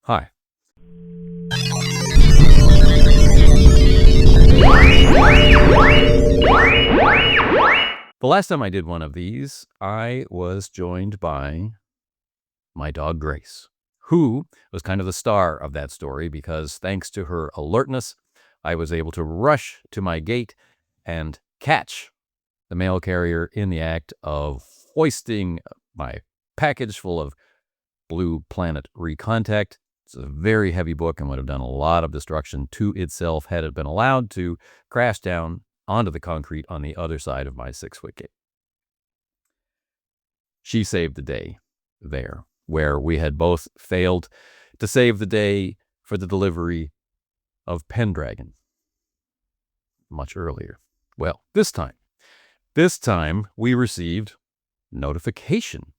Hi. The last time I did one of these, I was joined by my dog Grace, who was kind of the star of that story because thanks to her alertness, I was able to rush to my gate and catch the mail carrier in the act of hoisting my package full of Blue Planet Recontact. It's a very heavy book and would have done a lot of destruction to itself had it been allowed to crash down onto the concrete on the other side of my 6-foot gate. She saved the day there, where we had both failed to save the day for the delivery of Pendragon much earlier. Well, this time we received notification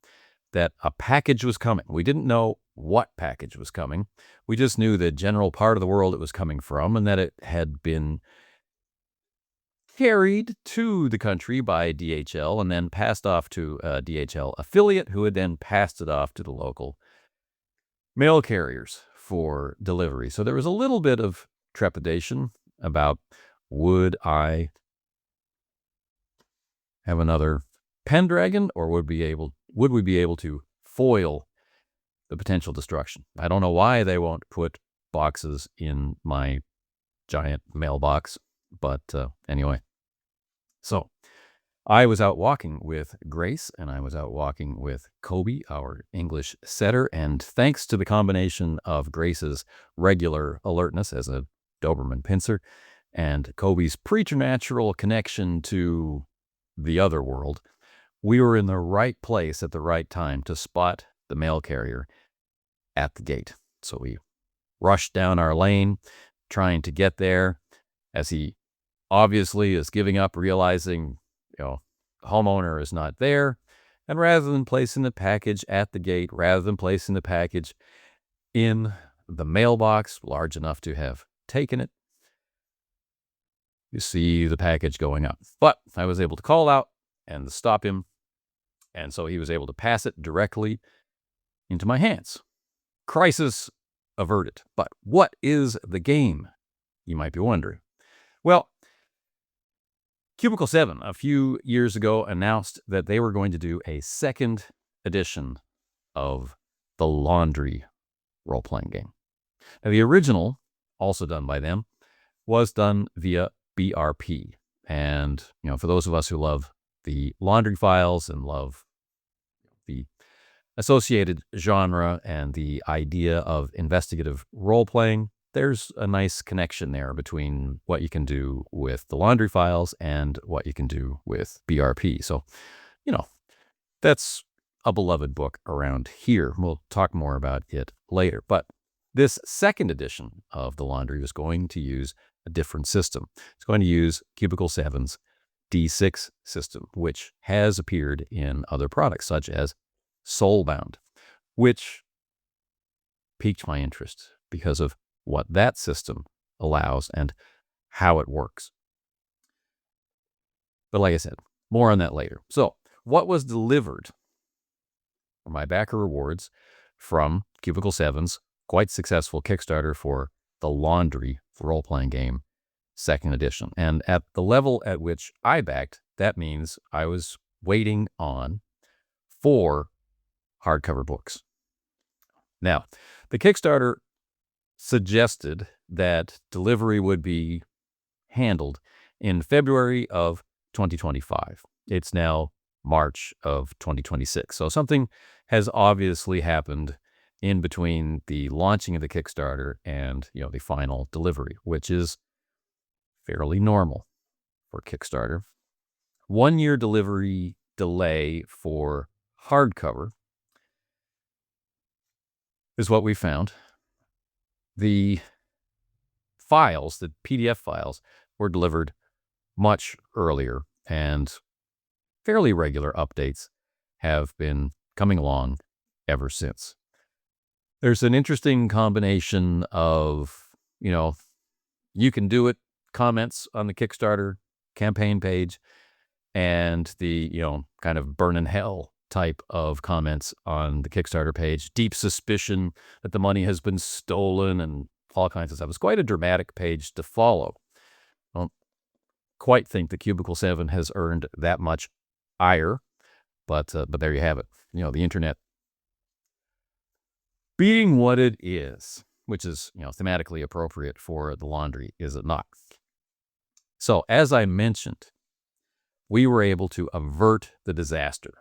that a package was coming. We didn't know what package was coming. We just knew the general part of the world it was coming from and that it had been carried to the country by DHL and then passed off to a DHL affiliate who had then passed it off to the local mail carriers for delivery. So there was a little bit of trepidation about would I have another Pendragon or would we be able to foil the potential destruction? I don't know why they won't put boxes in my giant mailbox, but anyway. So I was out walking with Grace and I was out walking with Kobe, our English setter, and thanks to the combination of Grace's regular alertness as a Doberman pincer and Kobe's preternatural connection to the other world, we were in the right place at the right time to spot the mail carrier at the gate. So we rushed down our lane, trying to get there as he obviously is giving up, realizing, the homeowner is not there. And rather than placing the package at the gate, rather than placing the package in the mailbox large enough to have taken it, you see the package going up. But I was able to call out and stop him. And so he was able to pass it directly into my hands. Crisis averted. But what is the game, you might be wondering? Well, Cubicle 7 a few years ago announced that they were going to do a second edition of the Laundry role-playing game. Now, the original, also done by them, was done via BRP. And, for those of us who love the Laundry Files and love the associated genre and the idea of investigative role-playing, there's a nice connection there between what you can do with the Laundry Files and what you can do with BRP. So, that's a beloved book around here. We'll talk more about it later. But this second edition of the Laundry is going to use a different system. It's going to use Cubicle 7's D6 system, which has appeared in other products, such as Soulbound, which piqued my interest because of what that system allows and how it works. But like I said, more on that later. So what was delivered for my backer rewards from Cubicle 7's quite successful Kickstarter for the Laundry role-playing game, second edition. And at the level at which I backed, that means I was waiting on 4 hardcover books. Now, the Kickstarter suggested that delivery would be handled in February of 2025. It's now March of 2026. So something has obviously happened in between the launching of the Kickstarter and, the final delivery, which is fairly normal for Kickstarter. 1-year delivery delay for hardcover is what we found. The files, the PDF files, were delivered much earlier, and fairly regular updates have been coming along ever since. There's an interesting combination of, you can do it comments on the Kickstarter campaign page and the, kind of burn in hell type of comments on the Kickstarter page. Deep suspicion that the money has been stolen and all kinds of stuff. It's quite a dramatic page to follow. I don't quite think the Cubicle 7 has earned that much ire, but there you have it. You know, the internet being what it is, which is, you know, thematically appropriate for the laundry, is it not? So, as I mentioned, we were able to avert the disaster.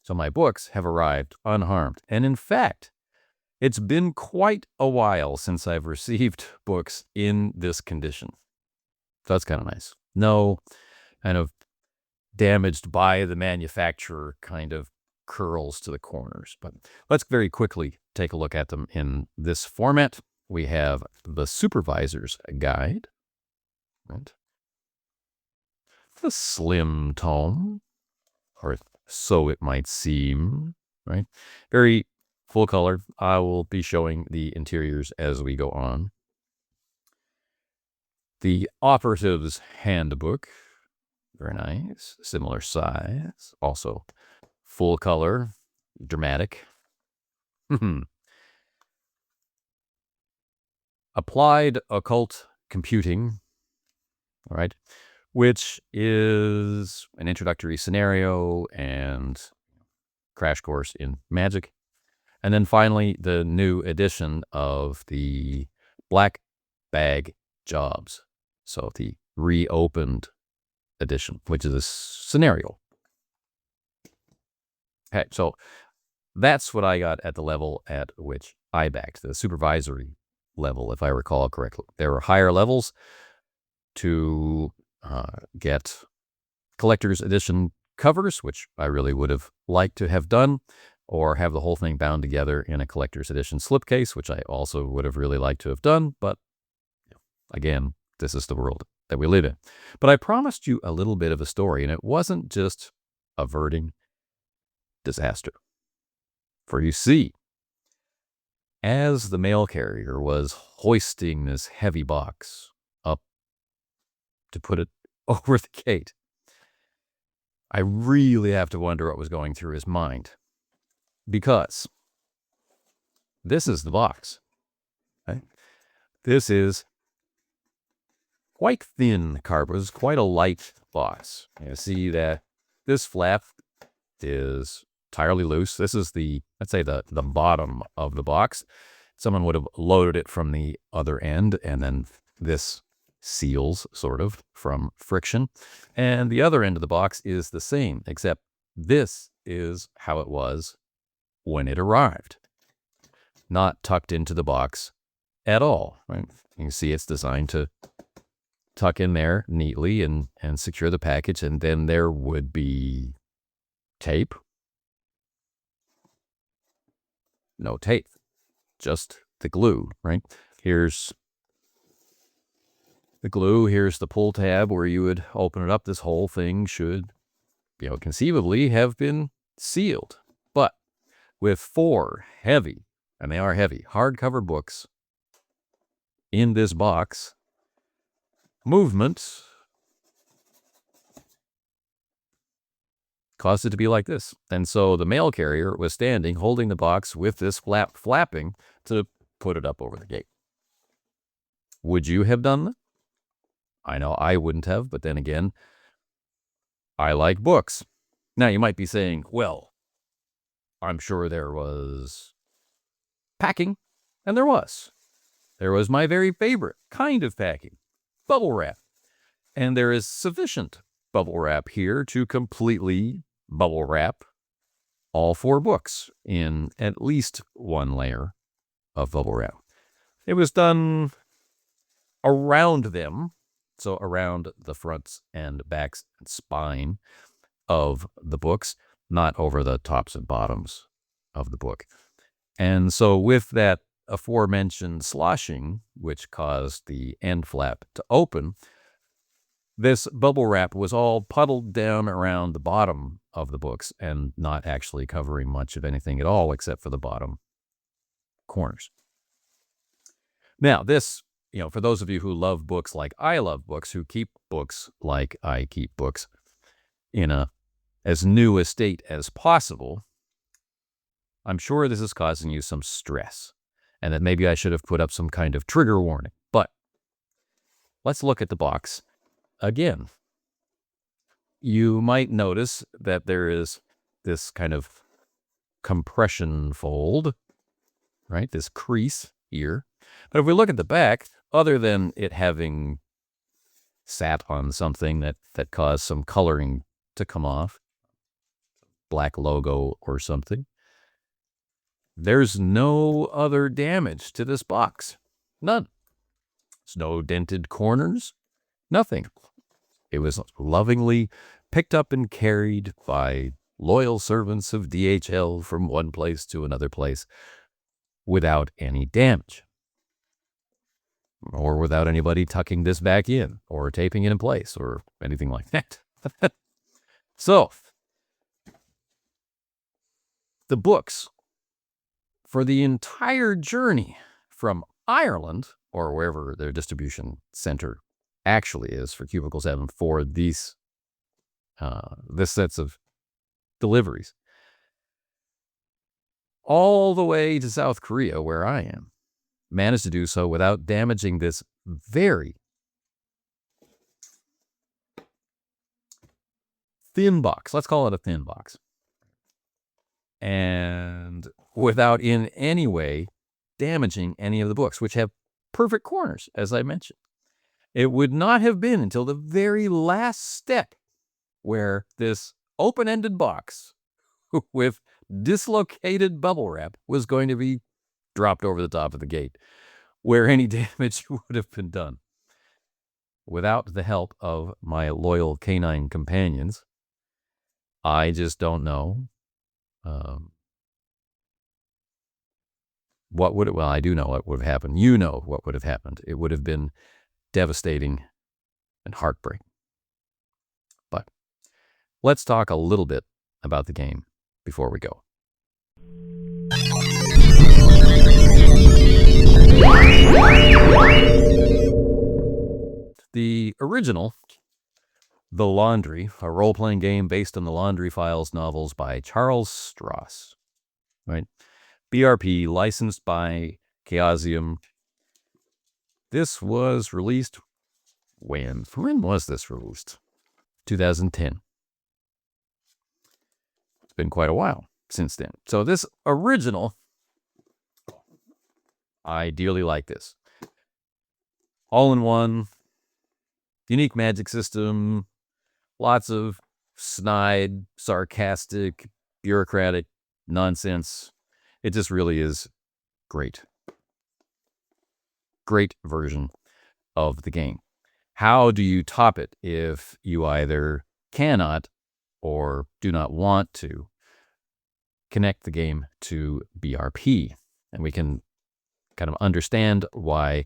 So my books have arrived unharmed. And in fact, it's been quite a while since I've received books in this condition. So that's kind of nice. No kind of damaged by the manufacturer kind of curls to the corners. But let's very quickly take a look at them in this format. We have the Supervisor's Guide, right? The slim tome, or so it might seem, right? Very full color. I will be showing the interiors as we go on. The Operative's Handbook, very nice, similar size, also full color, dramatic. Applied Occult Computing, all right, which is an introductory scenario and crash course in magic. And then finally, the new edition of the Black Bag Jobs. So the reopened edition, which is a scenario. Okay, so that's what I got at the level at which I backed, the supervisory level, if I recall correctly. There were higher levels to get collector's edition covers, which I really would have liked to have done, or have the whole thing bound together in a collector's edition slipcase, which I also would have really liked to have done. But again, this is the world that we live in. But I promised you a little bit of a story, and it wasn't just averting disaster. For you see, as the mail carrier was hoisting this heavy box up to put it over the gate, I really have to wonder what was going through his mind. Because this is the box. Okay? This is quite thin cardboard. It's quite a light box. You see that this flap is entirely loose. This is let's say the bottom of the box. Someone would have loaded it from the other end, and then this seals sort of from friction. And the other end of the box is the same, except this is how it was when it arrived. Not tucked into the box at all. Right? You can see it's designed to tuck in there neatly and secure the package, and then there would be tape. No tape, just the glue, right? Here's the glue, here's the pull tab where you would open it up. This whole thing should, conceivably have been sealed. But with 4 heavy, and they are heavy, hardcover books in this box, movement caused it to be like this. And so the mail carrier was standing, holding the box with this flap flapping to put it up over the gate. Would you have done that? I know I wouldn't have, but then again, I like books. Now you might be saying, well, I'm sure there was packing, and there was. There was my very favorite kind of packing, bubble wrap. And there is sufficient bubble wrap here to completely bubble wrap all 4 books in at least 1 layer of bubble wrap. It was done around them, so around the fronts and backs and spine of the books, not over the tops and bottoms of the book. And so with that aforementioned sloshing, which caused the end flap to open, this bubble wrap was all puddled down around the bottom of the books and not actually covering much of anything at all except for the bottom corners. Now, this, for those of you who love books like I love books, who keep books like I keep books in a as new a state as possible, I'm sure this is causing you some stress, and that maybe I should have put up some kind of trigger warning. But let's look at the box again. You might notice that there is this kind of compression fold, right? This crease here. But if we look at the back, other than it having sat on something that caused some coloring to come off, black logo or something, there's no other damage to this box. None. There's no dented corners. Nothing. It was lovingly picked up and carried by loyal servants of DHL from one place to another place without any damage, or without anybody tucking this back in or taping it in place or anything like that. So, the books for the entire journey from Ireland, or wherever their distribution center actually is for Cubicle 7 for these this sets of deliveries, all the way to South Korea, where I am, managed to do so without damaging this very thin box. Let's call it a thin box. And without in any way damaging any of the books, which have perfect corners, as I mentioned. It would not have been until the very last step where this open-ended box with dislocated bubble wrap was going to be dropped over the top of the gate, where any damage would have been done. Without the help of my loyal canine companions, I just don't know what would, well, I do know what would have happened. You know what would have happened. It would have been devastating and heartbreaking. But let's talk a little bit about the game before we go. The original, The Laundry, a role-playing game based on the Laundry Files novels by Charles Stross, right? BRP, licensed by Chaosium. This was released when? When was this released? 2010. It's been quite a while since then. So this original, I dearly like this. All-in-one, unique magic system, lots of snide, sarcastic, bureaucratic nonsense. It just really is great. Great version of the game. How do you top it if you either cannot or do not want to connect the game to BRP? And we can kind of understand why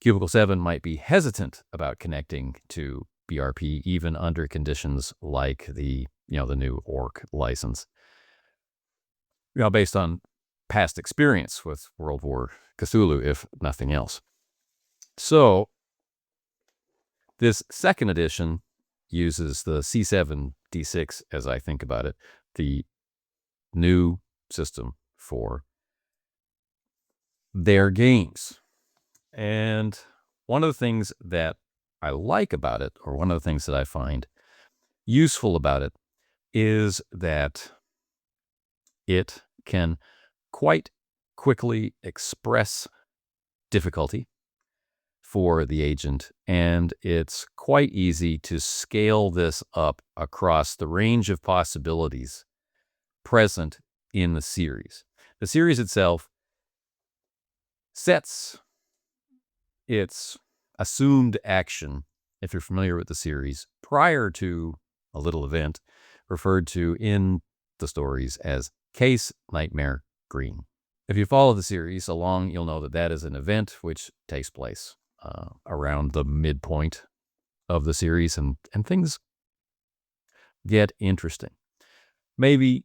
Cubicle 7 might be hesitant about connecting to BRP, even under conditions like the new Orc license. Based on past experience with World War Cthulhu, if nothing else. So, this second edition uses the C7D6, as I think about it, the new system for their games. And one of the things that I like about it, or one of the things that I find useful about it, is that it can quite quickly express difficulty for the agent, and it's quite easy to scale this up across the range of possibilities present in the series. The series itself sets its assumed action, if you're familiar with the series, prior to a little event referred to in the stories as Case Nightmare Green. If you follow the series along, you'll know that that is an event which takes place around the midpoint of the series, and things get interesting. Maybe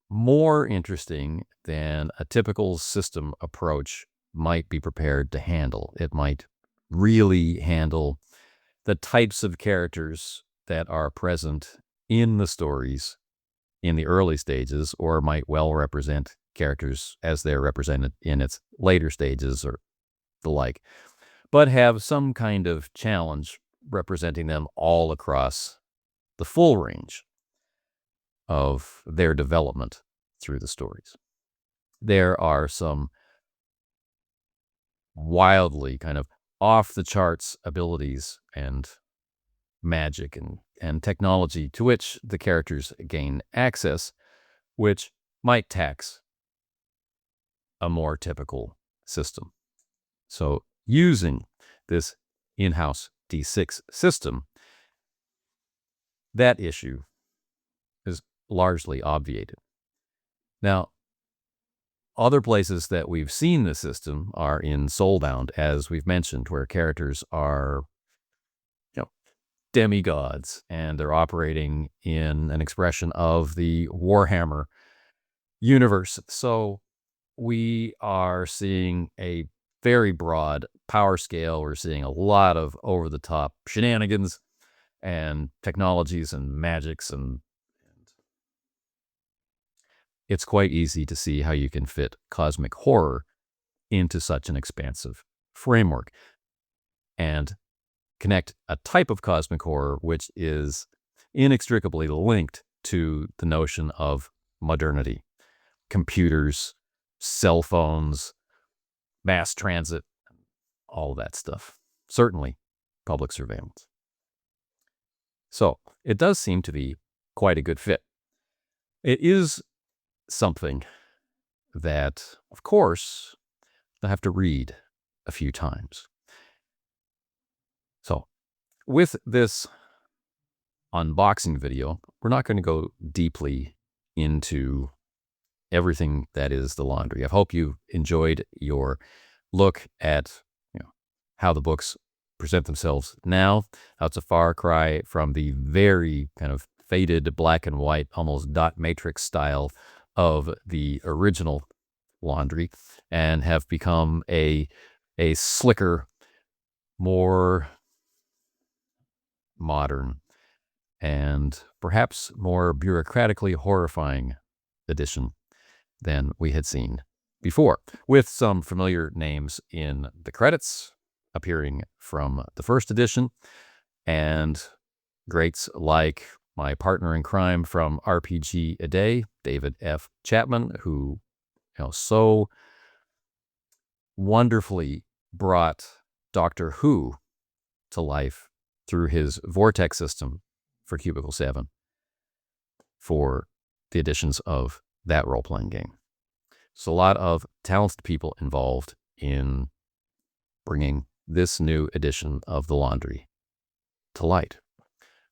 more interesting than a typical system approach might be prepared to handle. It might really handle the types of characters that are present in the stories in the early stages, or might well represent characters as they're represented in its later stages or the like, but have some kind of challenge representing them all across the full range of their development through the stories. There are some wildly kind of off-the-charts abilities and magic and technology to which the characters gain access, which might tax a more typical system. So using this in-house D6 system, that issue is largely obviated. Now, other places that we've seen the system are in Soulbound, as we've mentioned, where characters are, demigods, and they're operating in an expression of the Warhammer universe. So we are seeing a very broad power scale. We're seeing a lot of over-the-top shenanigans and technologies and magics, and it's quite easy to see how you can fit cosmic horror into such an expansive framework and connect a type of cosmic horror which is inextricably linked to the notion of modernity. Computers, cell phones, mass transit, all that stuff. Certainly public surveillance. So it does seem to be quite a good fit. It is something that, of course, I have to read a few times. So with this unboxing video, we're not going to go deeply into everything that is the laundry. I hope you enjoyed your look at how the books present themselves now. How it's a far cry from the very kind of faded black and white, almost dot matrix style of the original laundry, and have become a slicker, more modern, and perhaps more bureaucratically horrifying edition than we had seen before, with some familiar names in the credits appearing from the first edition, and greats like my partner in crime from RPG A Day, David F. Chapman, who so wonderfully brought Doctor Who to life through his Vortex system for Cubicle 7 for the editions of that role-playing game. So a lot of talented people involved in bringing this new edition of the laundry to light.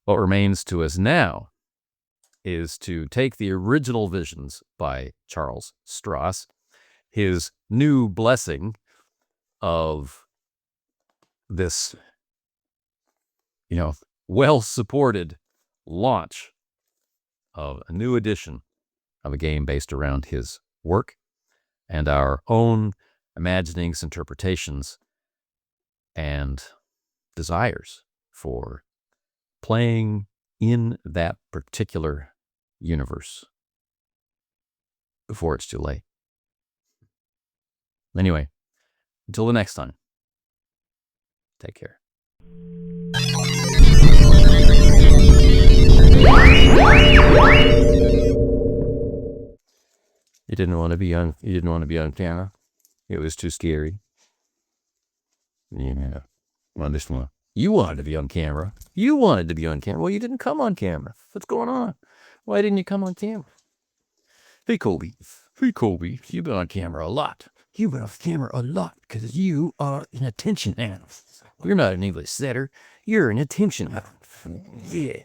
What remains to us now is to take the original visions by Charles Stross, his new blessing of this, well-supported launch of a new edition of a game based around his work, and our own imaginings, interpretations, and desires for playing in that particular universe before it's too late. Anyway, until the next time, take care. You didn't want to be on camera. It was too scary. Yeah. Well, this one. You wanted to be on camera. Well, you didn't come on camera. What's going on? Why didn't you come on camera? Hey, Colby. You've been on camera a lot. You've been on camera a lot because you are an attention animal. You're not an English setter. You're an attention animal. Yeah.